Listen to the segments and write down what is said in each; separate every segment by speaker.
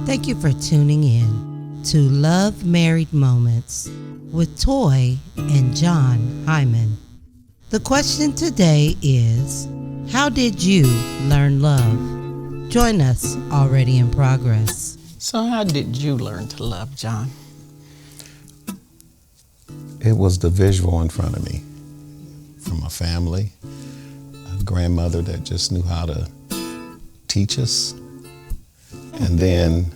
Speaker 1: Thank you for tuning in to Love Married Moments with Toi and John Hymon. The question today is, how did you learn love? Join us already in progress.
Speaker 2: So how did you learn to love, John?
Speaker 3: It was the visual in front of me from my family, a grandmother that just knew how to teach us. And then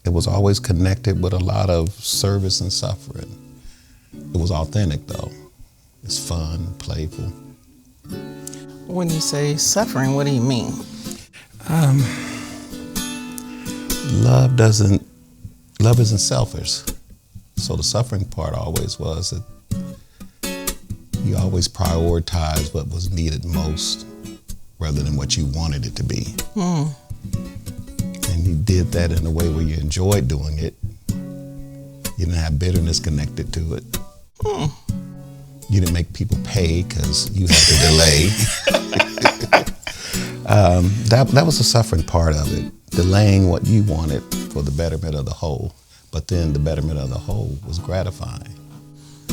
Speaker 3: it was always connected with a lot of service and suffering. It was authentic though. It's fun, playful.
Speaker 2: When you say suffering, what do you mean?
Speaker 3: Love isn't selfish. So the suffering part always was that you always prioritize what was needed most rather than what you wanted it to be. And you did that in a way where you enjoyed doing it. You didn't have bitterness connected to it. You didn't make people pay because you had to delay. That was the suffering part of it, delaying what you wanted for the betterment of the whole. But then the betterment of the whole was gratifying.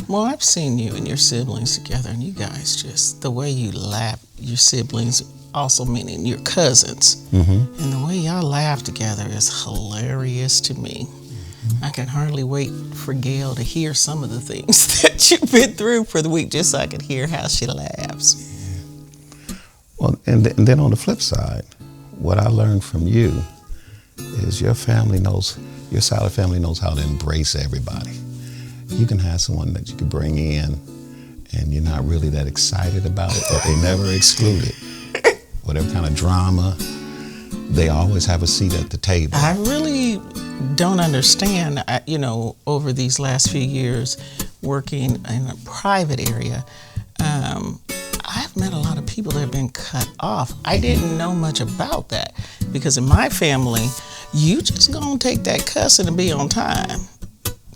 Speaker 2: Well, I've seen you and your siblings together, and you guys just, the way you laugh, your siblings, also meaning your cousins, and the way y'all laugh together is hilarious to me. I can hardly wait for Gail to hear some of the things that you've been through for the week, just so I can hear how she laughs.
Speaker 3: Well, and then on the flip side, what I learned from you is your side of the family knows how to embrace everybody. You can have someone that you can bring in and you're not really that excited about it, but they never exclude it. Whatever kind of drama, they always have a seat at the table.
Speaker 2: I really don't understand, over these last few years working in a private area, I've met a lot of people that have been cut off. I didn't know much about that because in my family, you just gonna take that cussing and be on time.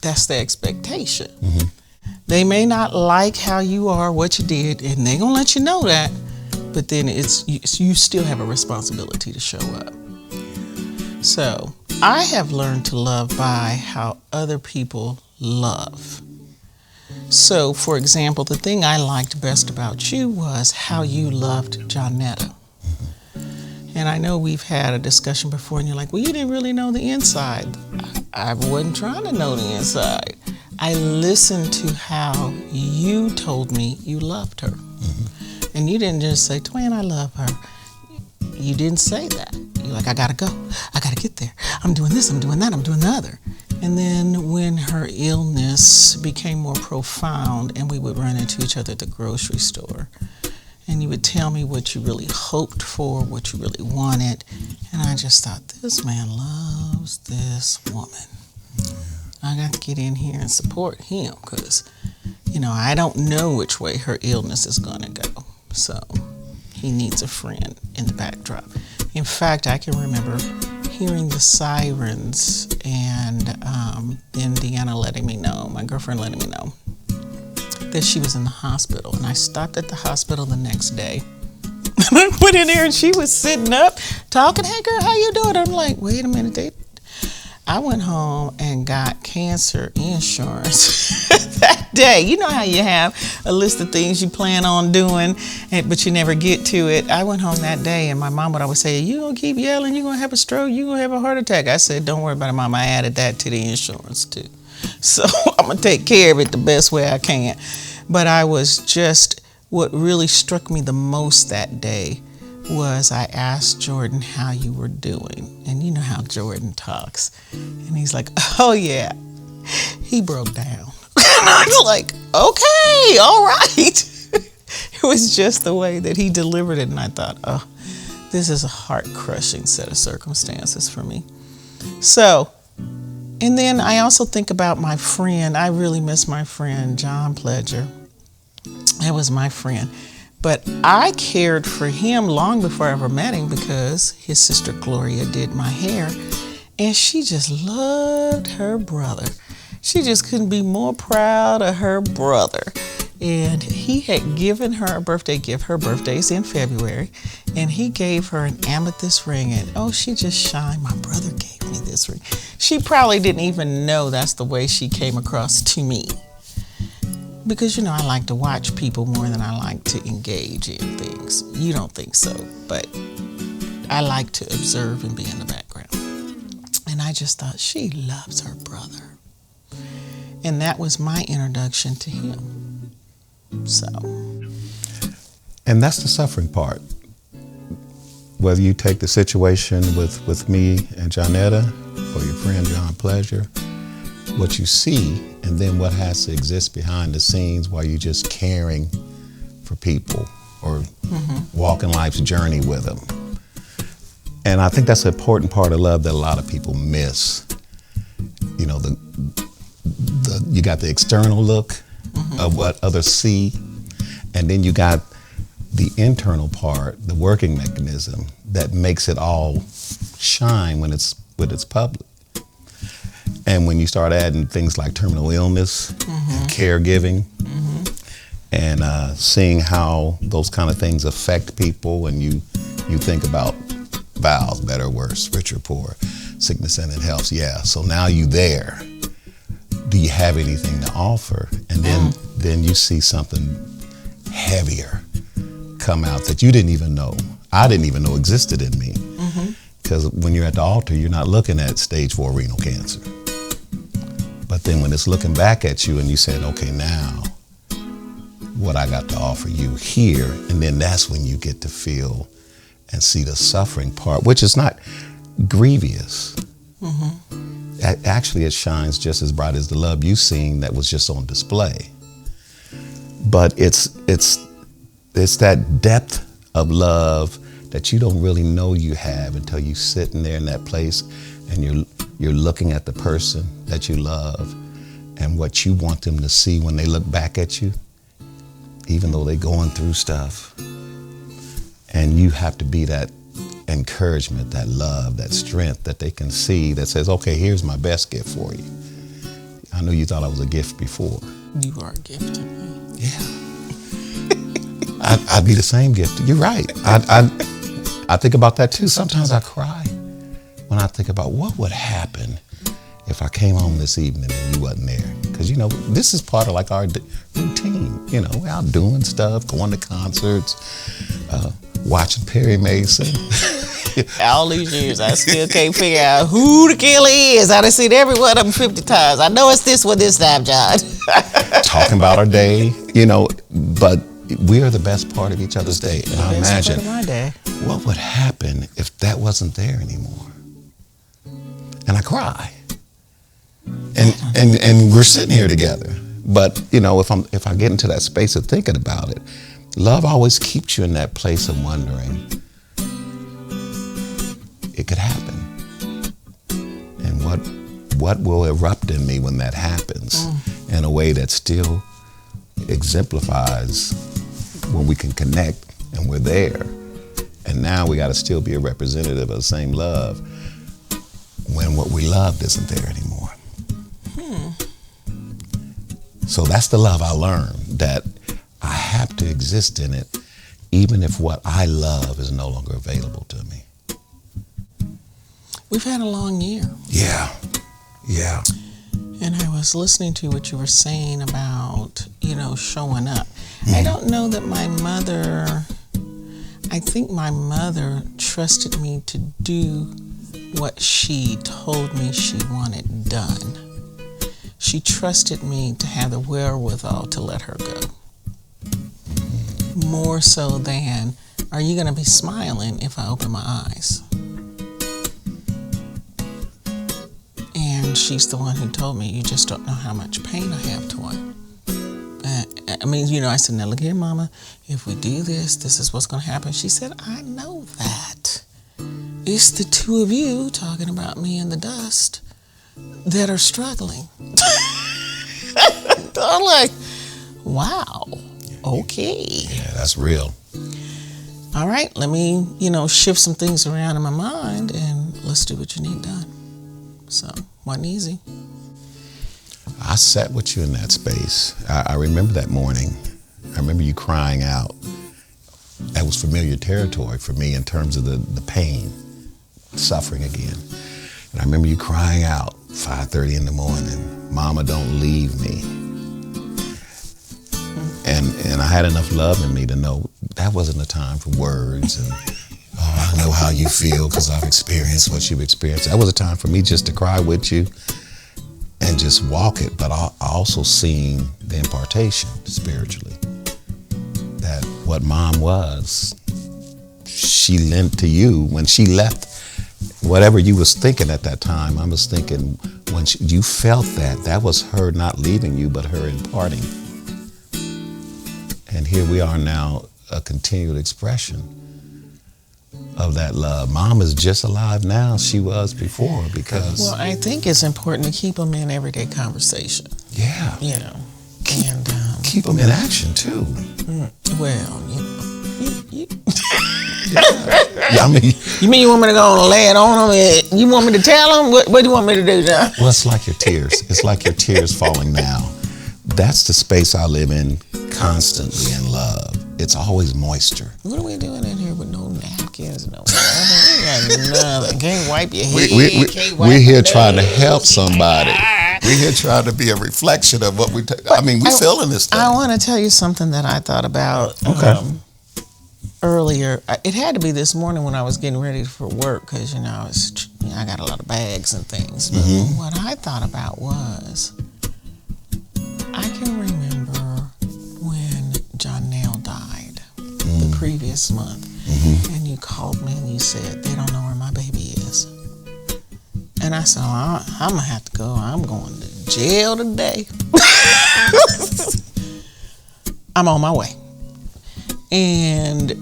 Speaker 2: That's the expectation. They may not like how you are, what you did, and they gonna let you know that, but then you still have a responsibility to show up. So I have learned to love by how other people love. So, for example, the thing I liked best about you was how you loved Johnetta. And I know we've had a discussion before, and you're like, well, you didn't really know the inside. I wasn't trying to know the inside. I listened to how you told me you loved her. And you didn't just say, Toiane, I love her. You didn't say that. You're like, I gotta go. I gotta get there. I'm doing this, I'm doing that, I'm doing the other. And then when her illness became more profound and we would run into each other at the grocery store, and you would tell me what you really hoped for, what you really wanted, and I just thought, this man loves this woman. I got to get in here and support him because, I don't know which way her illness is going to go. So he needs a friend in the backdrop. In fact, I can remember hearing the sirens and then Deanna letting me know, my girlfriend letting me know, that she was in the hospital. And I stopped at the hospital the next day. And I went in there and she was sitting up talking, hey girl, how you doing? I'm like, wait a minute, I went home and got cancer insurance that day. You know how you have a list of things you plan on doing, but you never get to it. I went home that day and my mom would always say, you gonna keep yelling, you gonna have a stroke, you gonna have a heart attack. I said, don't worry about it, Mom. I added that to the insurance too. So I'm gonna take care of it the best way I can. But what really struck me the most that day was I asked Jordan how you were doing. And you know how Jordan talks. And he's like, oh yeah, he broke down. And I was like, okay, all right. It was just the way that he delivered it. And I thought, oh, this is a heart-crushing set of circumstances for me. So, and then I also think about my friend. I really miss my friend, John Pledger. That was my friend. But I cared for him long before I ever met him because his sister Gloria did my hair. And she just loved her brother. She just couldn't be more proud of her brother. And he had given her a birthday gift. Her birthday's in February. And he gave her an amethyst ring. And oh, she just shined. My brother gave me She probably didn't even know that's the way she came across to me. Because, I like to watch people more than I like to engage in things. You don't think so, but I like to observe and be in the background. And I just thought, she loves her brother. And that was my introduction to him. So.
Speaker 3: And that's the suffering part. Whether you take the situation with me and Johnetta or your friend John Pleasure, what you see and then what has to exist behind the scenes while you're just caring for people or walking life's journey with them. And I think that's an important part of love that a lot of people miss. You got the external look of what others see, and then you got the internal part, the working mechanism that makes it all shine when it's public. And when you start adding things like terminal illness and caregiving and seeing how those kind of things affect people, and you think about vows, better or worse, rich or poor, sickness and in health. Yeah, so now you there. Do you have anything to offer? And then you see something heavier come out that you didn't even know. I didn't even know existed in me. Because when you're at the altar, you're not looking at stage 4 renal cancer. But then when it's looking back at you and you saying, okay, now what I got to offer you here, and then that's when you get to feel and see the suffering part, which is not grievous. Actually, it shines just as bright as the love you've seen that was just on display. But it's that depth of love that you don't really know you have until you sitting there in that place and you're looking at the person that you love and what you want them to see when they look back at you, even though they're going through stuff. And you have to be that encouragement, that love, that strength that they can see that says, okay, here's my best gift for you. I know you thought I was a gift before.
Speaker 2: You are a gift to me.
Speaker 3: Yeah. I'd be the same gift. You're right. I think about that too. Sometimes I cry when I think about what would happen if I came home this evening and you wasn't there. Because, this is part of like our routine. We're out doing stuff, going to concerts, watching Perry Mason.
Speaker 2: All these years, I still can't figure out who the killer is. I done seen every one of them 50 times. I know it's this one this time, John.
Speaker 3: Talking about our day, but we are the best part of each other's day. And I imagine
Speaker 2: my day.
Speaker 3: What would happen if that wasn't there anymore? And I cry. And we're sitting here together. But, if I get into that space of thinking about it, love always keeps you in that place of wondering, it could happen. And what will erupt in me when that happens in a way that still exemplifies when we can connect and we're there. And now we got to still be a representative of the same love when what we loved isn't there anymore. So that's the love I learned, that I have to exist in it, even if what I love is no longer available to me.
Speaker 2: We've had a long year.
Speaker 3: Yeah.
Speaker 2: And I was listening to what you were saying about, showing up. I don't know that I think my mother trusted me to do what she told me she wanted done. She trusted me to have the wherewithal to let her go. More so than, are you going to be smiling if I open my eyes? And she's the one who told me, you just don't know how much pain I have, Toi. I said, now look here, Mama, if we do this, this is what's going to happen. She said, I know that. It's the two of you talking about me in the dust that are struggling. I'm like, wow, okay.
Speaker 3: Yeah, that's real.
Speaker 2: All right, let me, shift some things around in my mind and let's do what you need done. So, wasn't easy.
Speaker 3: I sat with you in that space. I remember that morning. I remember you crying out. That was familiar territory for me in terms of the pain, suffering again. And I remember you crying out 5:30 in the morning, Mama, don't leave me. And I had enough love in me to know that wasn't a time for words and, oh, I know how you feel because I've experienced what you've experienced. That was a time for me just to cry with you and just walk it. But I also seen the impartation spiritually, that what Mom was, she lent to you when she left. Whatever you was thinking at that time, I was thinking when you felt that was her not leaving you, but her imparting. And here we are now, a continued expression of that love. Mom is just alive now as she was before because...
Speaker 2: Well, I think it's important to keep them in everyday conversation.
Speaker 3: Yeah.
Speaker 2: You know.
Speaker 3: Keep them in action, too.
Speaker 2: Well, you know.
Speaker 3: Yeah, I mean...
Speaker 2: You mean you want me to go and lay it on them? You want me to tell them? What do you want me to do, John?
Speaker 3: Well, it's like your tears. It's like your tears falling now. That's the space I live in constantly in love. It's always moisture.
Speaker 2: What are we doing in here with no napkins, no nothing? Can't wipe your head.
Speaker 3: We're here trying to help somebody. We're here trying to be a reflection of what we... we feeling this thing.
Speaker 2: I want to tell you something that I thought about earlier. It had to be this morning when I was getting ready for work because, I got a lot of bags and things. But what I thought about was... I can remember when John died the previous month, and you called me and you said, they don't know where my baby is. And I said, I'm going to have to go. I'm going to jail today. I'm on my way. And,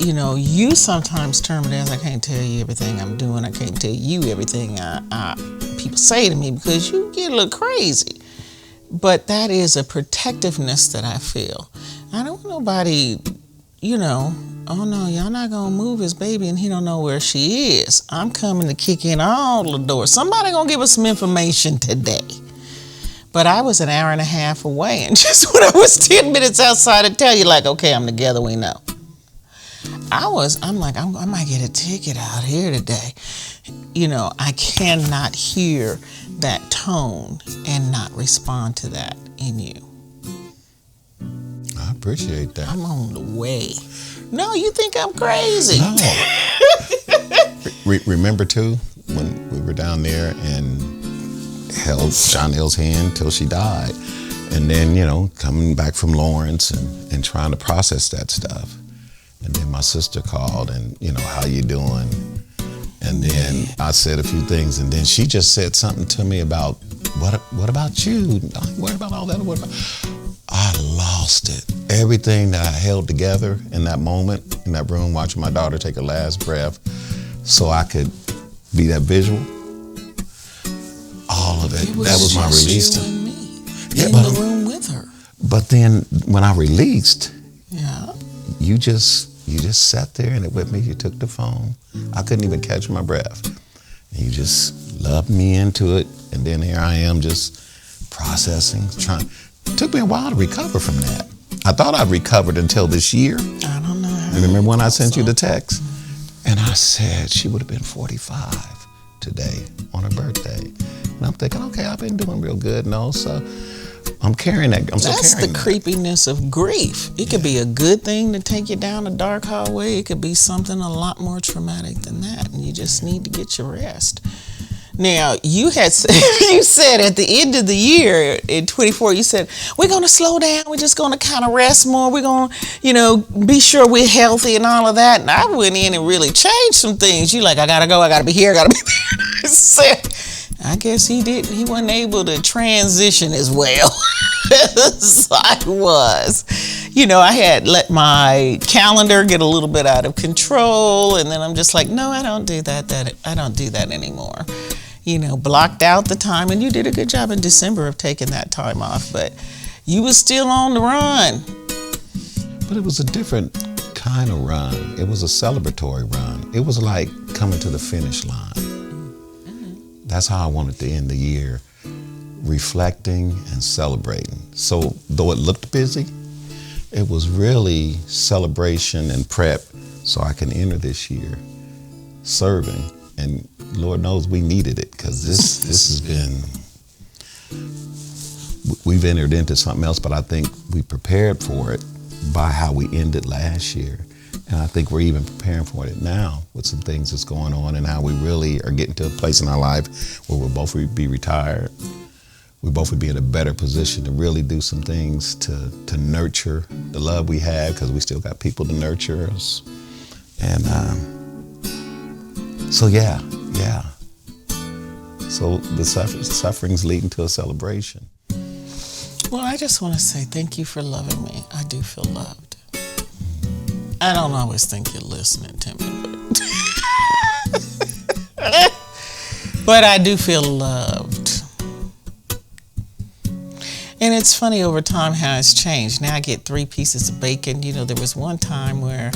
Speaker 2: you sometimes term it as I can't tell you everything I'm doing. I can't tell you everything people say to me because you get a little crazy. But that is a protectiveness that I feel. I don't want nobody, oh no, y'all not gonna move his baby and he don't know where she is. I'm coming to kick in all the doors. Somebody gonna give us some information today. But I was an hour and a half away, and just when I was 10 minutes outside to tell you, okay, I'm together, we know. I'm like, I might get a ticket out here today. I cannot hear that tone and not respond to that in you.
Speaker 3: I appreciate that.
Speaker 2: I'm on the way. No, you think I'm crazy.
Speaker 3: No. Remember, too, when we were down there and held Chanel's hand till she died. And then, coming back from Lawrence and trying to process that stuff. And then my sister called and, how you doing? And then I said a few things, and then she just said something to me about, what about you? What about all that? I lost it. Everything that I held together in that moment, in that room, watching my daughter take her last breath, so I could be that visual, all of it. That was my release.
Speaker 2: You and me in the room with her.
Speaker 3: But then when I released,
Speaker 2: yeah,
Speaker 3: you just sat there and it with me. You took the phone. I couldn't even catch my breath. And you just loved me into it. And then here I am just processing, trying. It took me a while to recover from that. I thought I'd recovered until this year.
Speaker 2: I don't know.
Speaker 3: Remember when I sent you the text? And I said she would have been 45 today on her birthday. And I'm thinking, okay, I've been doing real good. No, so I'm carrying that.
Speaker 2: That's the creepiness of grief. It could be a good thing to take you down a dark hallway. It could be something a lot more traumatic than that, and you just need to get your rest. Now, you said at the end of the year in 24, you said, we're going to slow down. We're just going to kind of rest more. We're going to, be sure we're healthy and all of that. And I went in and really changed some things. You like, I got to go. I got to be here. I got to be there. I said, I guess he wasn't able to transition as well as I was. I had let my calendar get a little bit out of control, and then I'm just like, no, I don't do that. I don't do that anymore. Blocked out the time, and you did a good job in December of taking that time off, but you was still on the run.
Speaker 3: But it was a different kind of run. It was a celebratory run. It was like coming to the finish line. That's how I wanted to end the year, reflecting and celebrating. So though it looked busy, it was really celebration and prep so I can enter this year serving and Lord knows we needed it, because this has been, we've entered into something else, but I think we prepared for it by how we ended last year. And I think we're even preparing for it now with some things that's going on, and how we really are getting to a place in our life where we'll both be retired. We both would be in a better position to really do some things to nurture the love we have, because we still got people to nurture us. And so yeah. So the suffering's leading to a celebration.
Speaker 2: Well, I just want to say thank you for loving me. I do feel loved. I don't always think you're listening to me, but I do feel loved. And it's funny over time how it's changed. Now I get 3 pieces of bacon. You know, there was one time where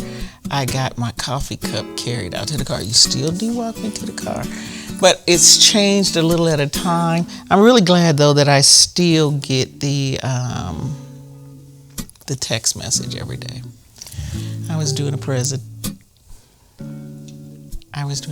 Speaker 2: I got my coffee cup carried out to the car. You still do walk me to the car. But it's changed a little at a time. I'm really glad, though, that I still get the text message every day. I was doing a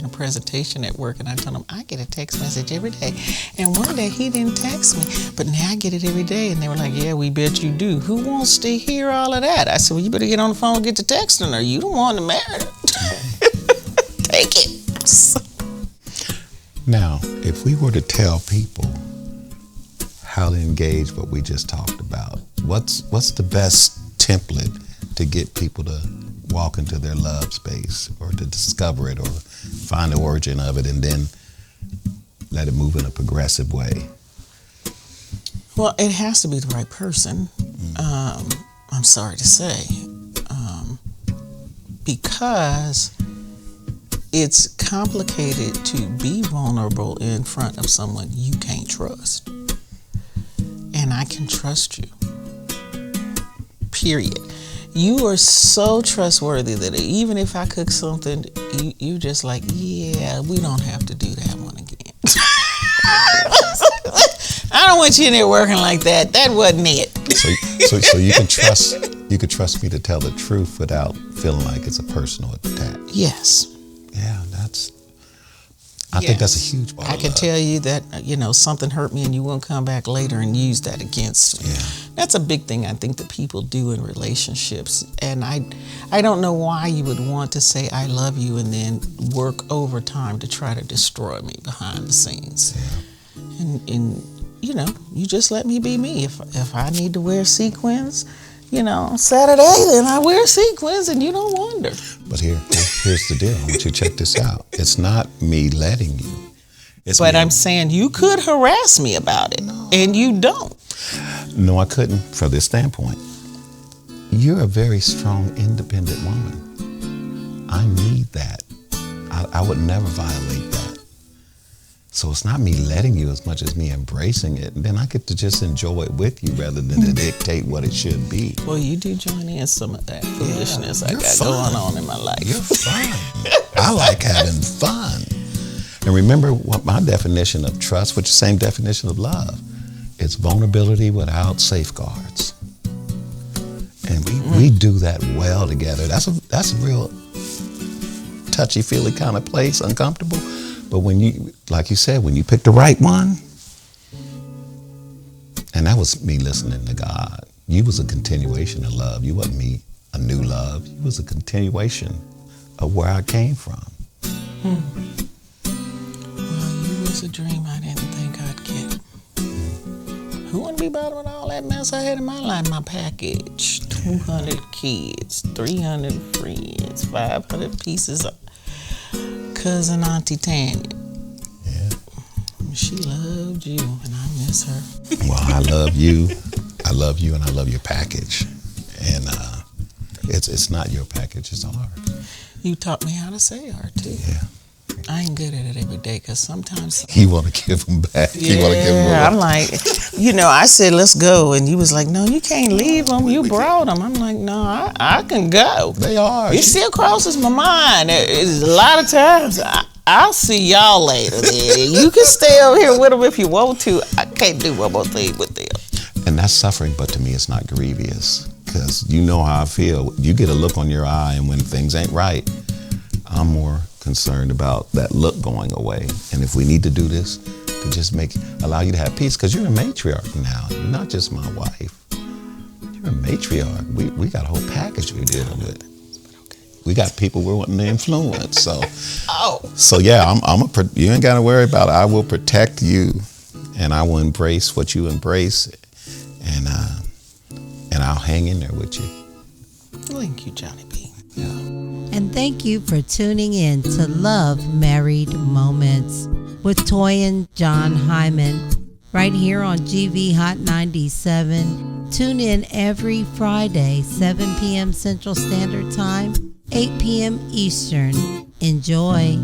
Speaker 2: presentation at work, and I told him I get a text message every day. And one day he didn't text me, but now I get it every day. And they were like, "Yeah, we bet you do. Who wants to hear all of that?" I said, "Well, you better get on the phone and get to texting her. You don't want to marry her." Take it.
Speaker 3: Now, if we were to tell people how to engage what we just talked about, what's the best template to get people to walk into their love space, or to discover it, or find the origin of it, and then let it move in a progressive way?
Speaker 2: Well, it has to be the right person. I'm sorry to say, because it's complicated to be vulnerable in front of someone you can't trust. And I can trust you. Period. You are so trustworthy that even if I cook something, you just like, yeah, we don't have to do that one again. I don't want you in there working like that. That wasn't it.
Speaker 3: So you can trust me to tell the truth without feeling like it's a personal attack.
Speaker 2: Yes.
Speaker 3: Yeah, I think that's a huge part.
Speaker 2: I can tell you that, something hurt me, and you won't come back later and use that against me.
Speaker 3: Yeah.
Speaker 2: That's a big thing I think that people do in relationships. And I don't know why you would want to say I love you and then work overtime to try to destroy me behind the scenes. Yeah. And you just let me be me. If I need to wear sequins, Saturday, then I wear sequins, and you don't wonder.
Speaker 3: But here's the deal. I want you to check this out. It's not me letting you.
Speaker 2: But I'm saying you could harass me about it, and you don't.
Speaker 3: No, I couldn't, from this standpoint. You're a very strong, independent woman. I need that. I would never violate that. So it's not me letting you as much as me embracing it. And then I get to just enjoy it with you rather than to dictate what it should be.
Speaker 2: Well, you do join in some of that foolishness I got going on in my life.
Speaker 3: You're fun. I like having fun. And remember what my definition of trust, which is the same definition of love. It's vulnerability without safeguards. And we do that well together. That's a real touchy-feely kind of place, uncomfortable. But when you, like you said, when you pick the right one, and that was me listening to God. You was a continuation of love. You wasn't me, a new love. You was a continuation of where I came from.
Speaker 2: Well, you was a dream I didn't think I'd get. Who wouldn't be bothered with all that mess I had in my life? My package, 200 kids, 300 friends, 500 pieces of cousin Auntie Tanya.
Speaker 3: Yeah.
Speaker 2: She loved you, and I miss her.
Speaker 3: Well, I love you, and I love your package. And it's not your package, it's ours.
Speaker 2: You taught me how to say ours, too.
Speaker 3: Yeah.
Speaker 2: I ain't good at it every day, because sometimes...
Speaker 3: You want to give them back.
Speaker 2: Yeah,
Speaker 3: you want to give them away.
Speaker 2: I'm like, I said, let's go. And you was like, no, you can't leave them. You brought them. I'm like, no, I can go.
Speaker 3: They are.
Speaker 2: It still crosses my mind. It's a lot of times, I'll see y'all later. Then. You can stay over here with them if you want to. I can't do one more thing with them.
Speaker 3: And that's suffering, but to me, it's not grievous. Because you know how I feel. You get a look on your eye, and when things ain't right, I'm more concerned about that look going away. And if we need to do this, to just allow you to have peace, because you're a matriarch now. You're not just my wife. You're a matriarch. We got a whole package we're dealing with. We got people we're wanting to influence. So, yeah, you ain't got to worry about it. I will protect you, and I will embrace what you embrace, and I'll hang in there with you.
Speaker 2: Thank you, Johnny B.
Speaker 3: Yeah.
Speaker 1: And thank you for tuning in to Love Married Moments with Toi and John Hymon, right here on GV Hot 97. Tune in every Friday, 7 p.m. Central Standard Time, 8 p.m. Eastern. Enjoy.